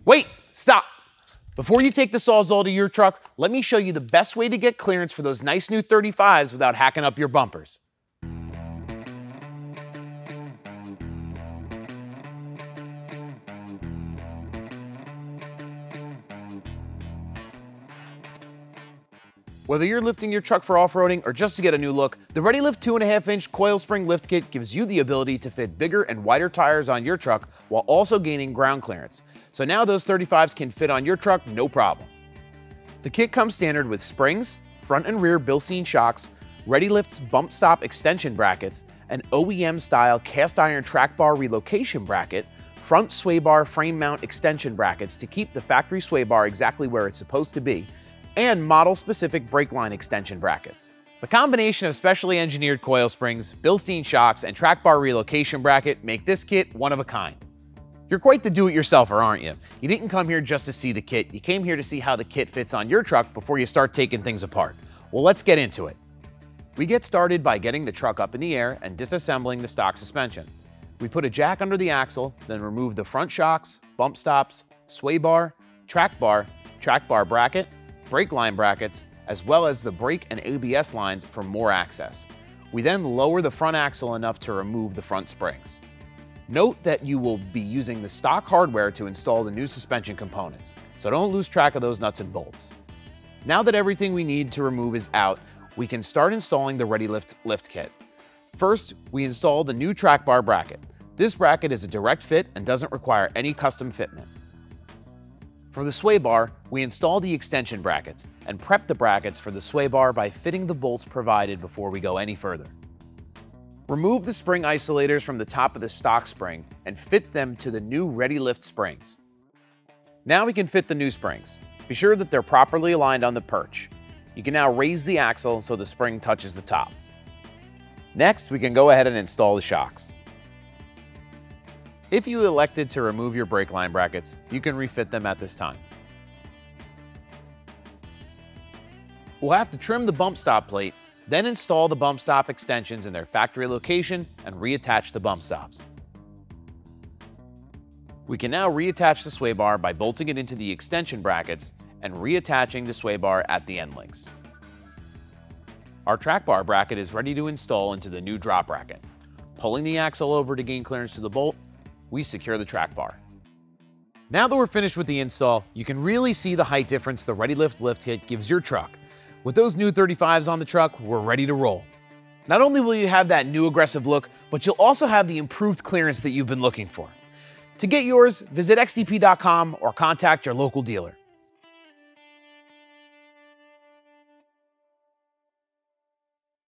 Wait, stop. Before you take the Sawzall to your truck, let me show you the best way to get clearance for those nice new 35s without hacking up your bumpers. Whether you're lifting your truck for off-roading or just to get a new look, the ReadyLift 2.5-inch Coil Spring Lift Kit gives you the ability to fit bigger and wider tires on your truck while also gaining ground clearance. So now those 35s can fit on your truck no problem. The kit comes standard with springs, front and rear Bilstein Shocks, ReadyLift's bump stop extension brackets, an OEM-style cast iron track bar relocation bracket, front sway bar frame mount extension brackets to keep the factory sway bar exactly where it's supposed to be, and model-specific brake line extension brackets. The combination of specially engineered coil springs, Bilstein Shocks, and track bar relocation bracket make this kit one of a kind. You're quite the do-it-yourselfer, aren't you? You didn't come here just to see the kit, you came here to see how the kit fits on your truck before you start taking things apart. Well, let's get into it. We get started by getting the truck up in the air and disassembling the stock suspension. We put a jack under the axle, then remove the front shocks, bump stops, sway bar, track bar bracket, brake line brackets, as well as the brake and ABS lines for more access. We then lower the front axle enough to remove the front springs. Note that you will be using the stock hardware to install the new suspension components, so don't lose track of those nuts and bolts. Now that everything we need to remove is out, we can start installing the ReadyLift lift kit. First, we install the new track bar bracket. This bracket is a direct fit and doesn't require any custom fitment. For the sway bar, we install the extension brackets and prep the brackets for the sway bar by fitting the bolts provided before we go any further. Remove the spring isolators from the top of the stock spring and fit them to the new ReadyLift springs. Now we can fit the new springs. Be sure that they're properly aligned on the perch. You can now raise the axle so the spring touches the top. Next, we can go ahead and install the shocks. If you elected to remove your brake line brackets, you can refit them at this time. We'll have to trim the bump stop plate, then install the bump stop extensions in their factory location and reattach the bump stops. We can now reattach the sway bar by bolting it into the extension brackets and reattaching the sway bar at the end links. Our track bar bracket is ready to install into the new drop bracket. Pulling the axle over to gain clearance to the bolt, we secure the track bar. Now that we're finished with the install, you can really see the height difference the ReadyLift lift kit gives your truck. With those new 35s on the truck, we're ready to roll. Not only will you have that new aggressive look, but you'll also have the improved clearance that you've been looking for. To get yours, visit xdp.com or contact your local dealer.